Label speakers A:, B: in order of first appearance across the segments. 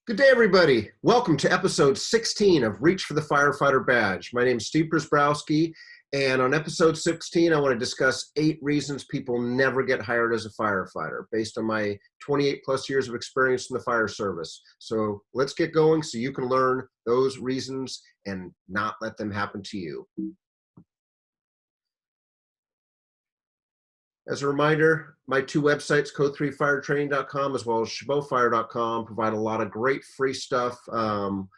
A: Good day, everybody. Welcome to episode 16 of Reach for the Firefighter Badge. My name is Steve Prziborowski, and on episode 16, I want to discuss 8 reasons people never get hired as a firefighter based on my 28 plus years of experience in the fire service. So let's get going so you can learn those reasons and not let them happen to you. As a reminder, my 2 websites, code3firetraining.com as well as chabotfire.com, provide a lot of great free stuff on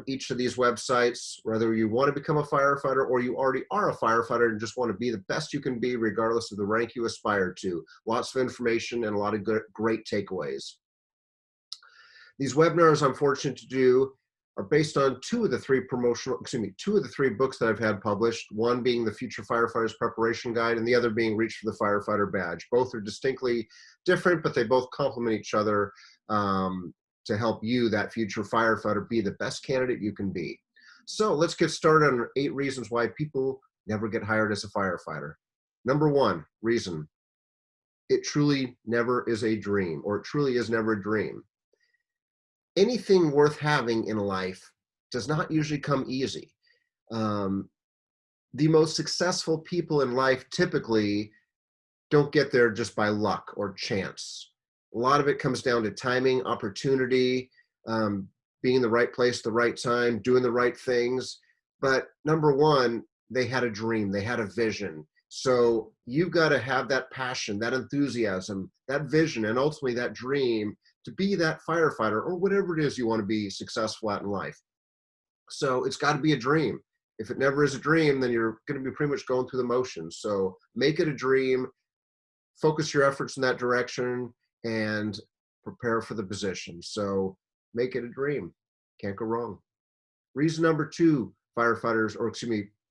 A: each of these websites, whether you want to become a firefighter or you already are a firefighter and just want to be the best you can be regardless of the rank you aspire to. Lots of information and a lot of great takeaways. These webinars I'm fortunate to do are based on two of the three books that I've had published, one being the Future Firefighters Preparation Guide and the other being Reach for the Firefighter Badge. Both are distinctly different, but they both complement each other to help you, that future firefighter, be the best candidate you can be. So let's get started on 8 reasons why people never get hired as a firefighter. Number 1 reason, it truly never is a dream, or it truly is never a dream. Anything worth having in life does not usually come easy. The most successful people in life typically don't get there just by luck or chance. A lot of it comes down to timing, opportunity, being in the right place at the right time, doing the right things. But number 1, they had a dream, they had a vision. So you've got to have that passion, that enthusiasm, that vision, and ultimately that dream to be that firefighter or whatever it is you want to be successful at in life. So it's got to be a dream. If it never is a dream, then you're going to be pretty much going through the motions. So make it a dream, focus your efforts in that direction, and prepare for the position. So make it a dream. Can't go wrong. Reason number 2,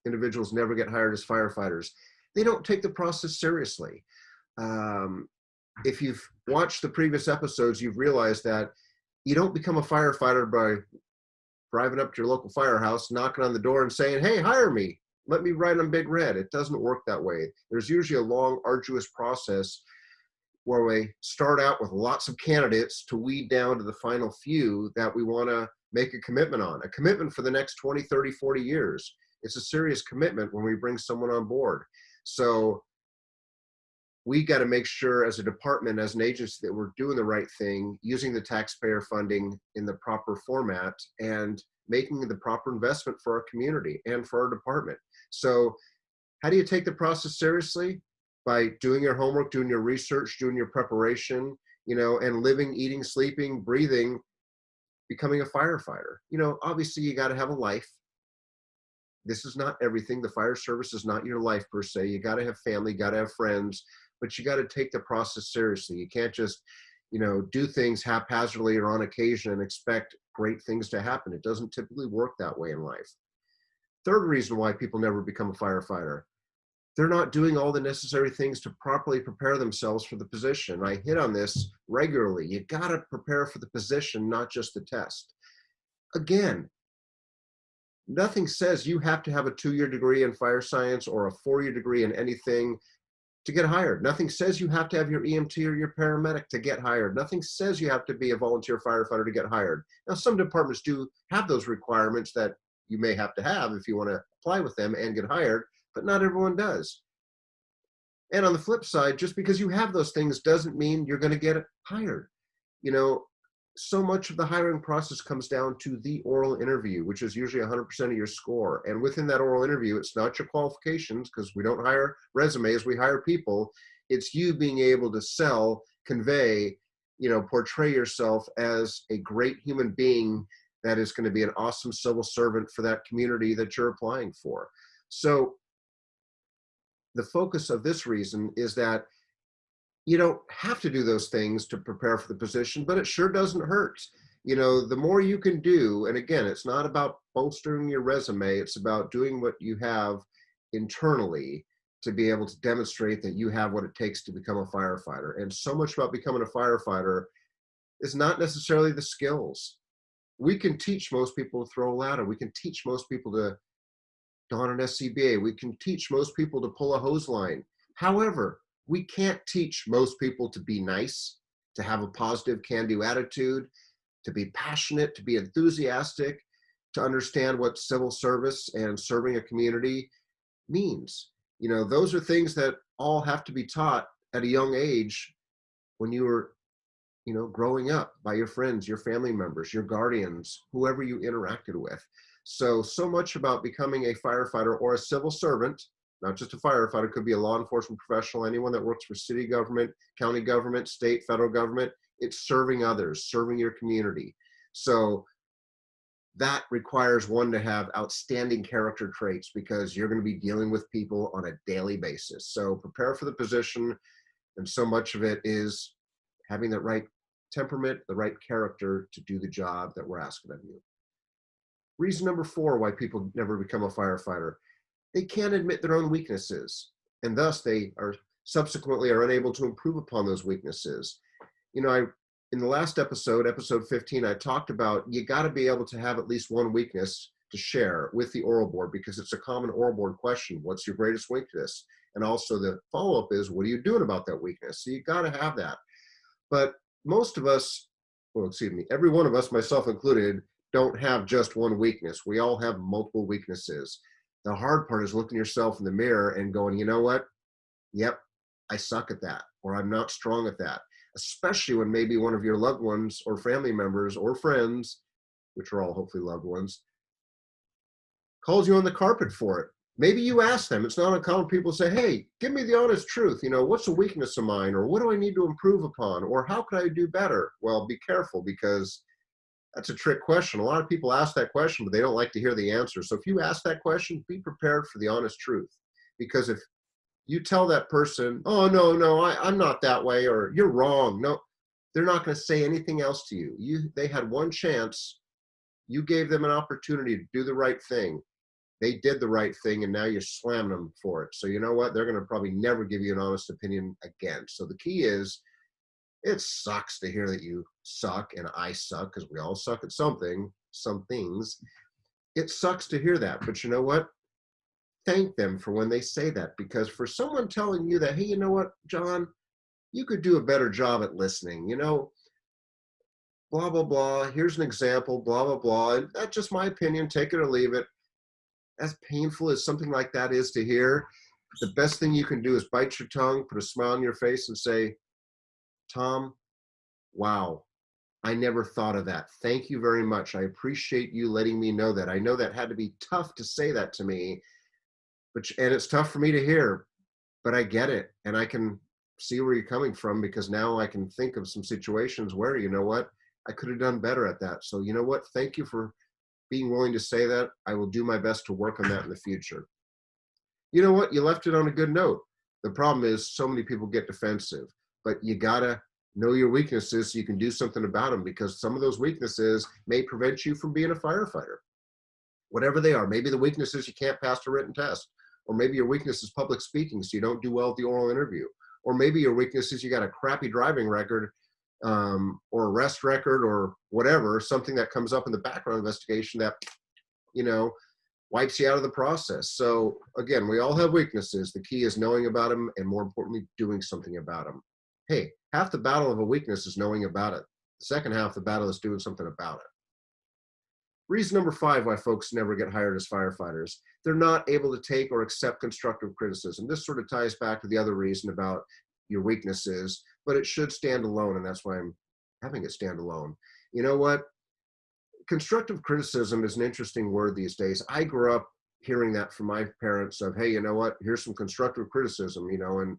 A: individuals never get hired as firefighters. They don't take the process seriously. If you've watched the previous episodes, you've realized that you don't become a firefighter by driving up to your local firehouse, knocking on the door and saying, hey, hire me, let me write on big red. It doesn't work that way. There's usually a long, arduous process where we start out with lots of candidates to weed down to the final few that we want to make a commitment on, a commitment for the next 20, 30, 40 years. It's a serious commitment when we bring someone on board. So we got to make sure as a department, as an agency, that we're doing the right thing, using the taxpayer funding in the proper format and making the proper investment for our community and for our department. So how do you take the process seriously? By doing your homework, doing your research, doing your preparation, and living, eating, sleeping, breathing, becoming a firefighter. Obviously you got to have a life. This is not everything. The fire service is not your life per se. You got to have family, got to have friends, but you got to take the process seriously. You can't just, do things haphazardly or on occasion and expect great things to happen. It doesn't typically work that way in life. Third reason why people never become a firefighter, they're not doing all the necessary things to properly prepare themselves for the position. I hit on this regularly. You got to prepare for the position, not just the test. Again, nothing says you have to have a 2-year degree in fire science or a 4-year degree in anything to get hired. Nothing says you have to have your EMT or your paramedic to get hired. Nothing says you have to be a volunteer firefighter to get hired. Now, some departments do have those requirements that you may have to have if you want to apply with them and get hired, but not everyone does. And on the flip side, just because you have those things doesn't mean you're going to get hired. So much of the hiring process comes down to the oral interview, which is usually 100% of your score. And within that oral interview, it's not your qualifications, because we don't hire resumes, we hire people. It's you being able to sell, convey, portray yourself as a great human being that is going to be an awesome civil servant for that community that you're applying for. So the focus of this reason is that you don't have to do those things to prepare for the position, but it sure doesn't hurt. The more you can do, and again, it's not about bolstering your resume, it's about doing what you have internally to be able to demonstrate that you have what it takes to become a firefighter. And so much about becoming a firefighter is not necessarily the skills. We can teach most people to throw a ladder. We can teach most people to don an SCBA. We can teach most people to pull a hose line. However, we can't teach most people to be nice, to have a positive can-do attitude, to be passionate, to be enthusiastic, to understand what civil service and serving a community means. You know, those are things that all have to be taught at a young age when you were, you know, growing up by your friends, your family members, your guardians, whoever you interacted with. So much about becoming a firefighter or a civil servant, not just a firefighter, could be a law enforcement professional, anyone that works for city government, county government, state, federal government. It's serving others, serving your community. So that requires one to have outstanding character traits because you're going to be dealing with people on a daily basis. So prepare for the position. And so much of it is having the right temperament, the right character to do the job that we're asking of you. Reason number 4 why people never become a firefighter: they can't admit their own weaknesses, and thus they are subsequently are unable to improve upon those weaknesses. You know, in the last episode, episode 15, I talked about you got to be able to have at least one weakness to share with the oral board because it's a common oral board question. What's your greatest weakness? And also the follow-up is, what are you doing about that weakness? So you got to have that. But most of us, well, excuse me, every one of us, myself included, don't have just one weakness. We all have multiple weaknesses. The hard part is looking yourself in the mirror and going, you know what? Yep, I suck at that, or I'm not strong at that. Especially when maybe one of your loved ones or family members or friends, which are all hopefully loved ones, calls you on the carpet for it. Maybe you ask them. It's not uncommon. People say, hey, give me the honest truth. You know, what's a weakness of mine? Or what do I need to improve upon? Or how could I do better? Well, be careful because that's a trick question. A lot of people ask that question, but they don't like to hear the answer. So if you ask that question, be prepared for the honest truth. Because if you tell that person, oh, no, I'm not that way, or you're wrong. No, they're not going to say anything else to you. They had one chance. You gave them an opportunity to do the right thing. They did the right thing, and now you're slamming them for it. So you know what? They're going to probably never give you an honest opinion again. So the key is, it sucks to hear that you suck and I suck, because we all suck at something, some things. It sucks to hear that, but you know what? Thank them for when they say that, because for someone telling you that, hey, you know what, John, you could do a better job at listening, you know, blah, blah, blah, here's an example, blah, blah, blah, and that's just my opinion, take it or leave it. As painful as something like that is to hear, the best thing you can do is bite your tongue, put a smile on your face and say, Tom, wow, I never thought of that. Thank you very much. I appreciate you letting me know that. I know that had to be tough to say that to me, and it's tough for me to hear, but I get it. And I can see where you're coming from, because now I can think of some situations where, you know what, I could have done better at that. So you know what, thank you for being willing to say that. I will do my best to work on that in the future. You know what, you left it on a good note. The problem is so many people get defensive, but you gotta know your weaknesses so you can do something about them, because some of those weaknesses may prevent you from being a firefighter. Whatever they are, maybe the weakness is you can't pass a written test, or maybe your weakness is public speaking, so you don't do well at the oral interview, or maybe your weakness is you got a crappy driving record, or arrest record, or whatever, something that comes up in the background investigation that, you know, wipes you out of the process. So again, we all have weaknesses. The key is knowing about them, and more importantly, doing something about them. Hey, half the battle of a weakness is knowing about it. The second half of the battle is doing something about it. Reason number 5 why folks never get hired as firefighters: they're not able to take or accept constructive criticism. This sort of ties back to the other reason about your weaknesses, but it should stand alone, and that's why I'm having it stand alone. You know what? Constructive criticism is an interesting word these days. I grew up hearing that from my parents of, hey, you know what, here's some constructive criticism, you know, and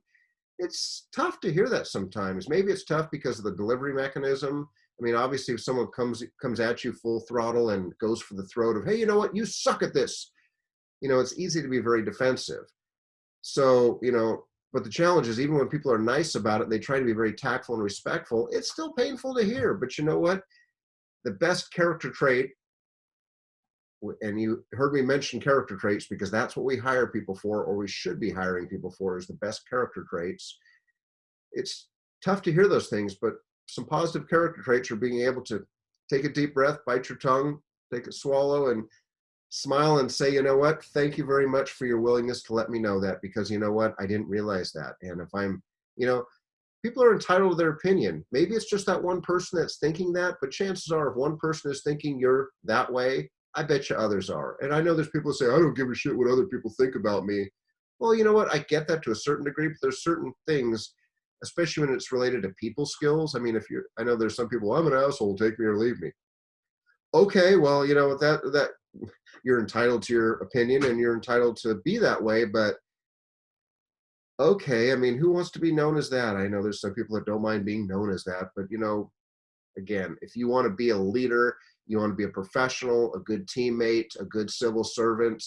A: it's tough to hear that sometimes. Maybe it's tough because of the delivery mechanism. I mean, obviously, if someone comes at you full throttle and goes for the throat of, hey, you know what, you suck at this, you know, it's easy to be very defensive. So, you know, but the challenge is, even when people are nice about it, they try to be very tactful and respectful. It's still painful to hear, but you know what? The best character trait, and you heard me mention character traits because that's what we hire people for, or we should be hiring people for, is the best character traits. It's tough to hear those things, but some positive character traits are being able to take a deep breath, bite your tongue, take a swallow, and smile and say, you know what, thank you very much for your willingness to let me know that, because you know what, I didn't realize that. And if I'm, you know, people are entitled to their opinion. Maybe it's just that one person that's thinking that, but chances are if one person is thinking you're that way, I bet you others are. And I know there's people who say, I don't give a shit what other people think about me. Well, you know what? I get that to a certain degree, but there's certain things, especially when it's related to people skills. I mean, I know there's some people, I'm an asshole, take me or leave me. Okay, well, you know, that you're entitled to your opinion and you're entitled to be that way, but okay, I mean, who wants to be known as that? I know there's some people that don't mind being known as that, but you know, again, if you want to be a leader, you want to be a professional, a good teammate, a good civil servant,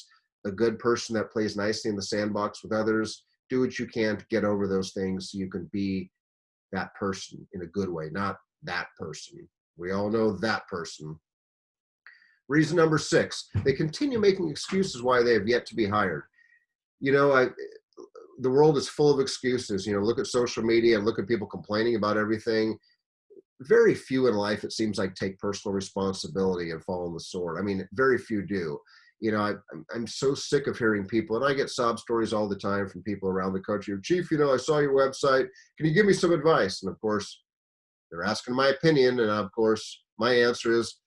A: a good person that plays nicely in the sandbox with others, do what you can to get over those things so you can be that person in a good way, not that person. We all know that person. Reason number 6, they continue making excuses why they have yet to be hired. You know, the world is full of excuses. You know, look at social media and look at people complaining about everything. Very few in life, it seems like, take personal responsibility and fall on the sword. I mean, very few do. You know, I'm so sick of hearing people, and I get sob stories all the time from people around the country. Chief, you know, I saw your website. Can you give me some advice? And of course, they're asking my opinion. And of course, my answer is,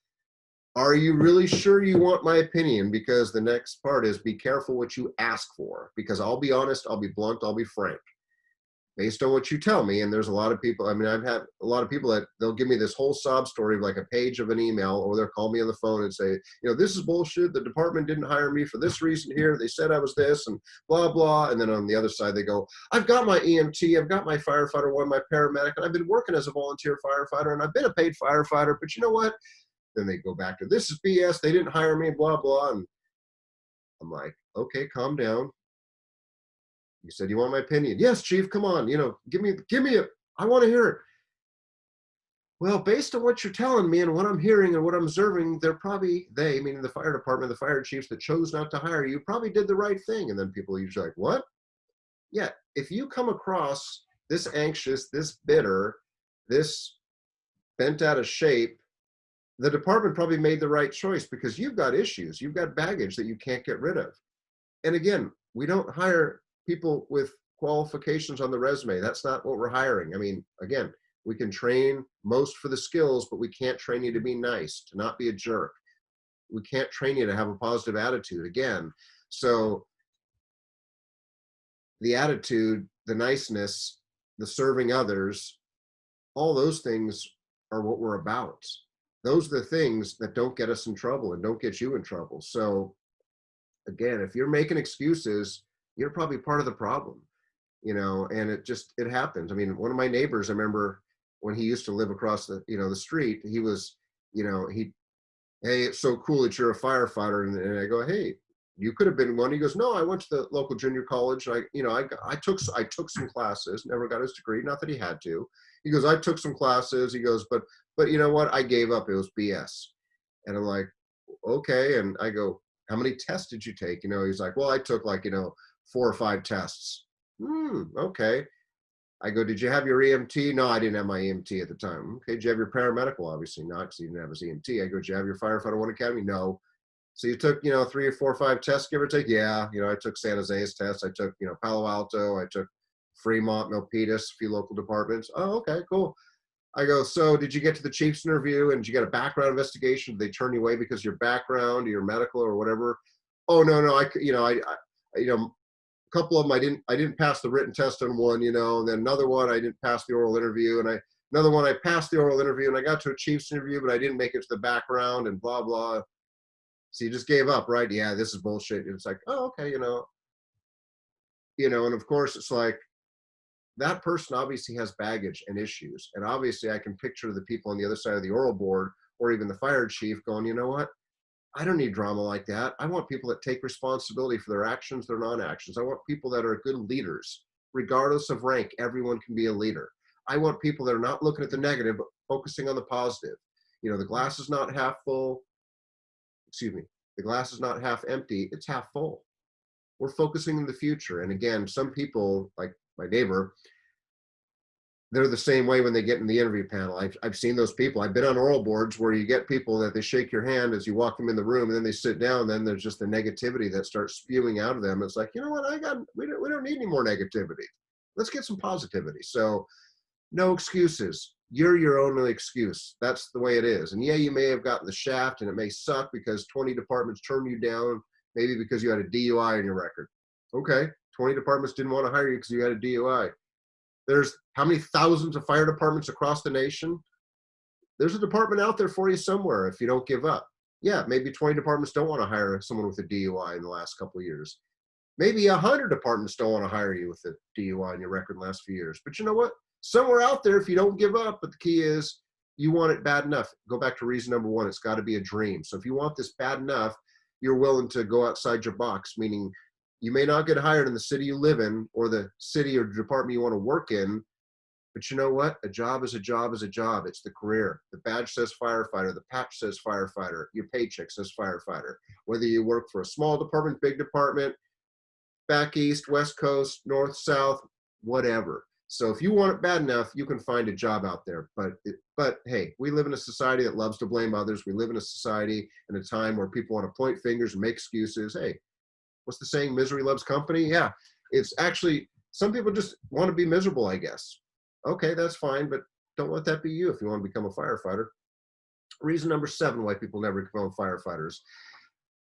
A: are you really sure you want my opinion? Because the next part is be careful what you ask for. Because I'll be honest, I'll be blunt, I'll be frank. Based on what you tell me, and there's a lot of people, I mean, I've had a lot of people that they'll give me this whole sob story of like a page of an email, or they'll call me on the phone and say, you know, this is bullshit. The department didn't hire me for this reason here. They said I was this and blah, blah. And then on the other side, they go, I've got my EMT, I've got my firefighter one, my paramedic, and I've been working as a volunteer firefighter, and I've been a paid firefighter, but you know what? Then they go back to, this is BS. They didn't hire me, blah, blah. And I'm like, okay, calm down. You said you want my opinion. Yes, Chief, come on. You know, give me it. I want to hear it. Well, based on what you're telling me and what I'm hearing and what I'm observing, they, meaning the fire department, the fire chiefs that chose not to hire you, probably did the right thing. And then people are usually like, what? Yeah, if you come across this anxious, this bitter, this bent out of shape, the department probably made the right choice because you've got issues. You've got baggage that you can't get rid of. And again, we don't hire people with qualifications on the resume. That's not what we're hiring. I mean, again, we can train most for the skills, but we can't train you to be nice, to not be a jerk. We can't train you to have a positive attitude, again. So the attitude, the niceness, the serving others, all those things are what we're about. Those are the things that don't get us in trouble and don't get you in trouble. So again, if you're making excuses, you're probably part of the problem, you know, and it happens. I mean, one of my neighbors, I remember when he used to live across the street, he was, you know, hey, it's so cool that you're a firefighter. And I go, hey, you could have been one. He goes, no, I went to the local junior college. I took some classes, never got his degree. Not that he had to. He goes, I took some classes. He goes, but you know what? I gave up. It was BS. And I'm like, okay. And I go, how many tests did you take? You know, he's like, well, I took 4 or 5 tests. Okay. I go, did you have your EMT? No, I didn't have my EMT at the time. Okay, did you have your paramedical? Obviously not, because you didn't have his EMT. I go, did you have your firefighter 1 academy? No. So you took, 3 or 4 or 5 tests, give or take? Yeah. I took San Jose's test. I took, Palo Alto. I took Fremont, Milpitas, a few local departments. Oh, okay, cool. I go, so did you get to the chief's interview and did you get a background investigation? Did they turn you away because of your background or your medical or whatever? Oh, no. A couple of them I didn't pass the written test on one, and then another one I didn't pass the oral interview, and another one I passed the oral interview and I got to a chief's interview, but I didn't make it to the background and blah, blah. So you just gave up, right? Yeah, this is bullshit. And it's like, oh, okay, and of course it's like, that person obviously has baggage and issues. And obviously I can picture the people on the other side of the oral board or even the fire chief going, you know what? I don't need drama like that. I want people that take responsibility for their actions, their non-actions. I want people that are good leaders, regardless of rank. Everyone can be a leader. I want people that are not looking at the negative, but focusing on the positive. The glass is not half full. Excuse me. The glass is not half empty. It's half full. We're focusing on the future. And again, some people, like my neighbor, they're the same way when they get in the interview panel. I've seen those people. I've been on oral boards where you get people that they shake your hand as you walk them in the room, and then they sit down. And then there's just the negativity that starts spewing out of them. It's like, you know what? We don't need any more negativity. Let's get some positivity. So No excuses. You're your only excuse. That's the way it is. And yeah, you may have gotten the shaft and it may suck because 20 departments turned you down, maybe because you had a DUI on your record. Okay, 20 departments didn't want to hire you because you had a DUI. There's how many thousands of fire departments across the nation? There's a department out there for you somewhere if you don't give up. Yeah, maybe 20 departments don't want to hire someone with a DUI in the last couple of years. Maybe 100 departments don't want to hire you with a DUI on your record in the last few years. But you know what? Somewhere out there, if you don't give up, but the key is you want it bad enough. Go back to reason number one, it's got to be a dream. So if you want this bad enough, you're willing to go outside your box, meaning you may not get hired in the city you live in or the city or department you want to work in. But you know what? A job is a job is a job. It's the career. The badge says firefighter. The patch says firefighter. Your paycheck says firefighter. Whether you work for a small department, big department, back east, west coast, north, south, whatever. So if you want it bad enough, you can find a job out there. But hey, we live in a society that loves to blame others. We live in a society in a time where people want to point fingers and make excuses. Hey, what's the saying? Misery loves company. Yeah, it's actually, some people just want to be miserable, I guess. Okay, that's fine, but don't let that be you if you want to become a firefighter. Reason number 7 why people never become firefighters.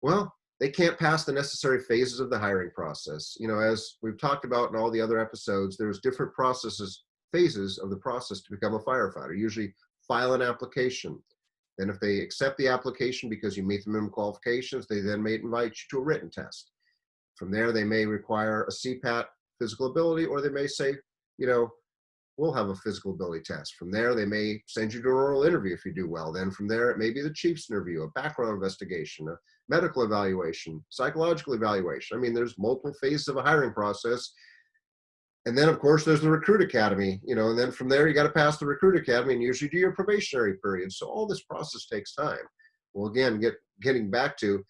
A: Well, they can't pass the necessary phases of the hiring process. You know, as we've talked about in all the other episodes, there's different phases of the process to become a firefighter. Usually file an application. Then if they accept the application because you meet the minimum qualifications, they then may invite you to a written test. From there, they may require a CPAT physical ability, or they may say, you know, we'll have a physical ability test. From there, they may send you to an oral interview if you do well. Then from there, it may be the chief's interview, a background investigation, a medical evaluation, psychological evaluation. I mean, there's multiple phases of a hiring process. And then, of course, there's the recruit academy, you know, and then from there, you got to pass the recruit academy and usually do your probationary period. So all this process takes time. Well, again, getting back to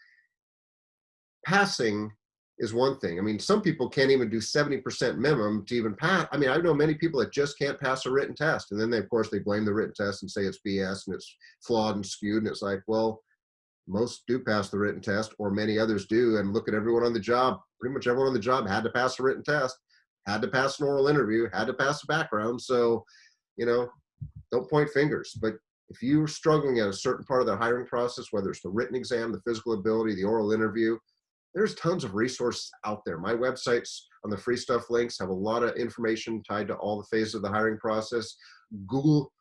A: passing is one thing. I mean, some people can't even do 70% minimum to even pass. I mean, I know many people that just can't pass a written test. And then they, of course, they blame the written test and say it's BS and it's flawed and skewed. And it's like, well, most do pass the written test, or many others do. And look at everyone on the job. Pretty much everyone on the job had to pass a written test, had to pass an oral interview, had to pass a background. So, you know, don't point fingers. But if you're struggling at a certain part of the hiring process, whether it's the written exam, the physical ability, the oral interview, there's tons of resources out there. My websites on the free stuff links have a lot of information tied to all the phases of the hiring process. Google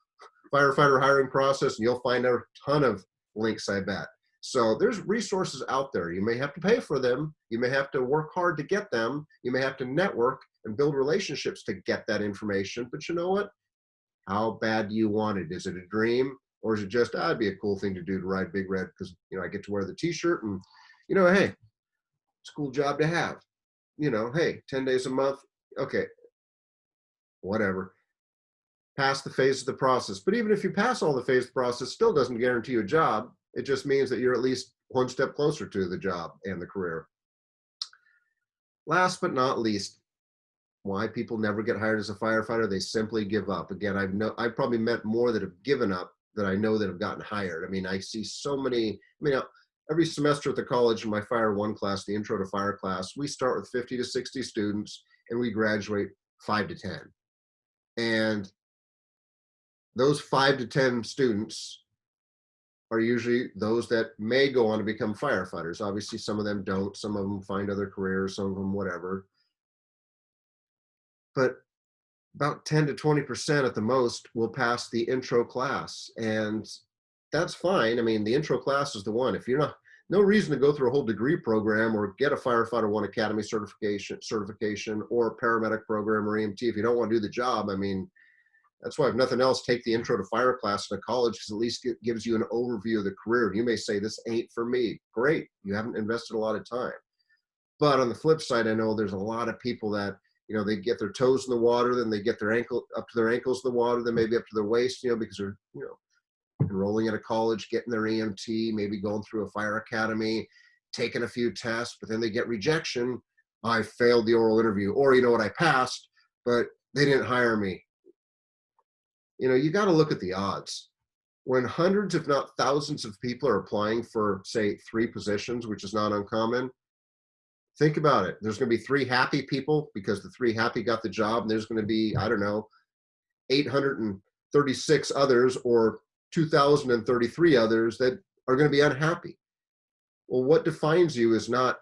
A: firefighter hiring process and you'll find a ton of links, I bet. So there's resources out there. You may have to pay for them. You may have to work hard to get them. You may have to network and build relationships to get that information. But you know what? How bad do you want it? Is it a dream? Or is it just, it'd be a cool thing to do to ride Big Red because, you know, I get to wear the t-shirt and, you know, hey, it's a cool job to have. You know, hey, 10 days a month. Okay, whatever. Pass the phase of the process. But even if you pass all the phase of the process, still doesn't guarantee you a job. It just means that you're at least one step closer to the job and the career. Last but not least, why people never get hired as a firefighter, they simply give up. Again, I've probably met more that have given up than I know that have gotten hired. I mean, I see so many, every semester at the college in my Fire 1 class, the Intro to Fire class, we start with 50 to 60 students and we graduate 5 to 10. And those 5 to 10 students are usually those that may go on to become firefighters. Obviously, some of them don't. Some of them find other careers, some of them whatever. But about 10 to 20% at the most will pass the intro class. And that's fine. I mean, the intro class is the one. If you're not, no reason to go through a whole degree program or get a Firefighter 1 Academy certification or a paramedic program or EMT. If you don't want to do the job, I mean, that's why if nothing else, take the intro to fire class at college, because at least it gives you an overview of the career. You may say, this ain't for me. Great. You haven't invested a lot of time. But on the flip side, I know there's a lot of people that, you know, they get their toes in the water, then they get their ankle up to their ankles in the water, then maybe up to their waist, you know, because they're, you know, enrolling at a college, getting their EMT, maybe going through a fire academy, taking a few tests, but then they get rejection. I failed the oral interview, or, you know what, I passed, but they didn't hire me. You know, you got to look at the odds. When hundreds, if not thousands of people are applying for, say, 3 positions, which is not uncommon, think about it. There's going to be 3 happy people because the 3 happy got the job, and there's going to be, I don't know, 836 others or 2,033 others that are going to be unhappy. Well, what defines you is not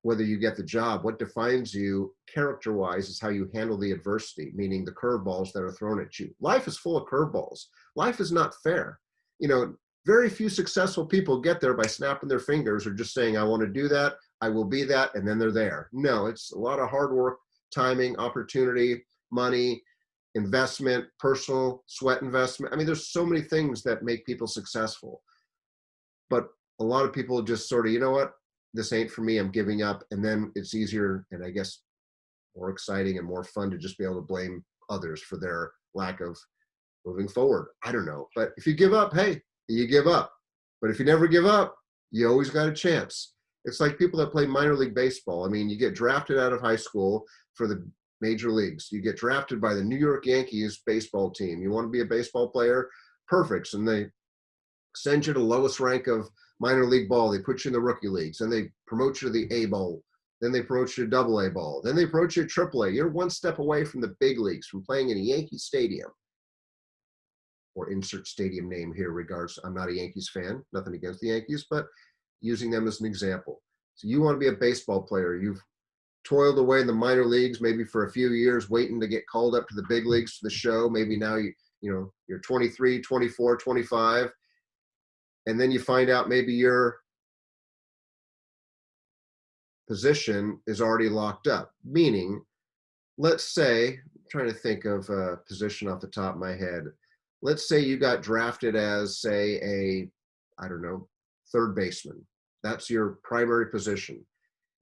A: whether you get the job. What defines you character-wise is how you handle the adversity, meaning the curveballs that are thrown at you. Life is full of curveballs. Life is not fair. You know, very few successful people get there by snapping their fingers or just saying, I want to do that, I will be that, and then they're there. No, it's a lot of hard work, timing, opportunity, money, investment, personal sweat investment. I mean, there's so many things that make people successful. But a lot of people just sort of, you know what, this ain't for me, I'm giving up. And then it's easier and I guess more exciting and more fun to just be able to blame others for their lack of moving forward. I don't know. But if you give up, hey, you give up. But if you never give up, you always got a chance. It's like people that play minor league baseball. I mean, you get drafted out of high school for the major leagues. You get drafted by the New York Yankees baseball team. You want to be a baseball player? Perfect. And they send you to the lowest rank of minor league ball. They put you in the rookie leagues, and they promote you to the A ball. Then they promote you to double A ball. Then they promote you to triple A. You're one step away from the big leagues, from playing in a Yankee stadium, or insert stadium name here regards. I'm not a Yankees fan, nothing against the Yankees, but using them as an example. So you want to be a baseball player. You've toiled away in the minor leagues, maybe for a few years, waiting to get called up to the big leagues for the show. Maybe now you're 23, 24, 25. And then you find out maybe your position is already locked up. Meaning, let's say, I'm trying to think of a position off the top of my head. Let's say you got drafted as, say, I don't know, third baseman. That's your primary position.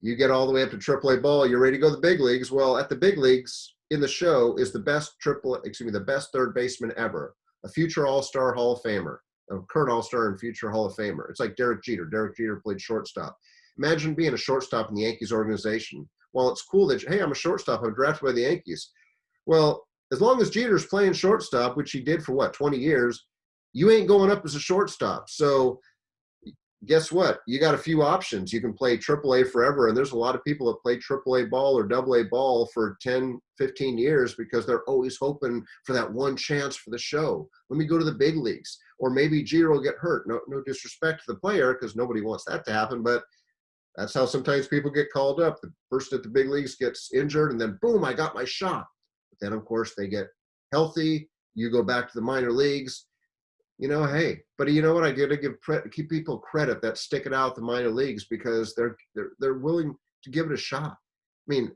A: You get all the way up to AAA ball, you're ready to go to the big leagues. Well, at the big leagues, in the show, is the best the best third baseman ever, a future All-Star Hall of Famer, a current All-Star and future Hall of Famer. It's like Derek Jeter. Derek Jeter played shortstop. Imagine being a shortstop in the Yankees organization. Well, it's cool that, hey, I'm a shortstop. I'm drafted by the Yankees. Well, as long as Jeter's playing shortstop, which he did for 20 years, you ain't going up as a shortstop. So guess what? You got a few options. You can play AAA forever, and there's a lot of people that play AAA ball or AA ball for 10, 15 years because they're always hoping for that one chance for the show. Let me go to the big leagues. Or maybe Jeter will get hurt. No disrespect to the player, because nobody wants that to happen, but that's how sometimes people get called up. The person at the big leagues gets injured, and then boom, I got my shot. But then, of course, they get healthy. You go back to the minor leagues. Hey, but you know what? I got to keep people credit that stick it out the minor leagues, because they're willing to give it a shot. I mean,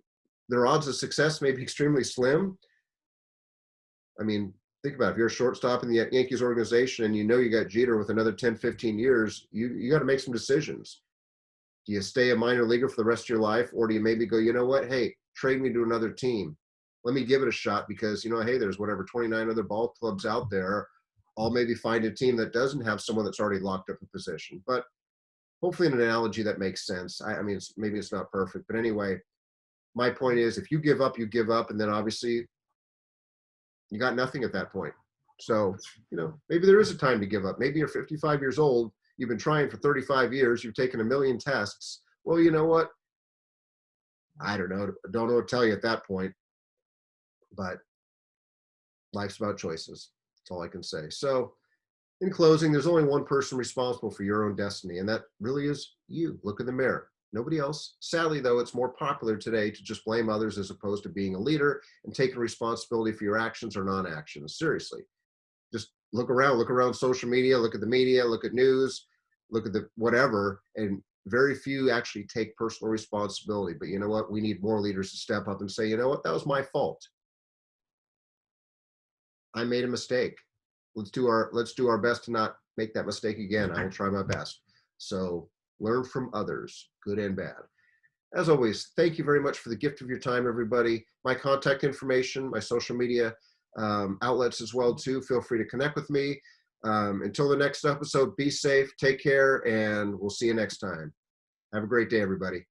A: their odds of success may be extremely slim. I mean, think about it. If you're a shortstop in the Yankees organization and you got Jeter with another 10, 15 years, you got to make some decisions. Do you stay a minor leaguer for the rest of your life, or do you maybe go, you know what? Hey, trade me to another team. Let me give it a shot, because, hey, there's 29 other ball clubs out there. I'll maybe find a team that doesn't have someone that's already locked up in position. But hopefully an analogy that makes sense. I mean, maybe it's not perfect. But anyway, my point is, if you give up, you give up. And then obviously you got nothing at that point. So, maybe there is a time to give up. Maybe you're 55 years old. You've been trying for 35 years. You've taken a million tests. Well, you know what? I don't know. I don't know what to tell you at that point. But life's about choices. That's all I can say. So in closing, there's only one person responsible for your own destiny, and that really is you. Look in the mirror. Nobody else. Sadly, though, it's more popular today to just blame others as opposed to being a leader and taking responsibility for your actions or non-actions. Seriously. Just look around social media, look at the media, look at news, look at the whatever, and very few actually take personal responsibility. But you know what? We need more leaders to step up and say, you know what? That was my fault. I made a mistake. Let's do our best to not make that mistake again. I will try my best. So learn from others, good and bad. As always, thank you very much for the gift of your time, everybody. My contact information, my social media outlets as well too. Feel free to connect with me. Until the next episode, be safe, take care, and we'll see you next time. Have a great day, everybody.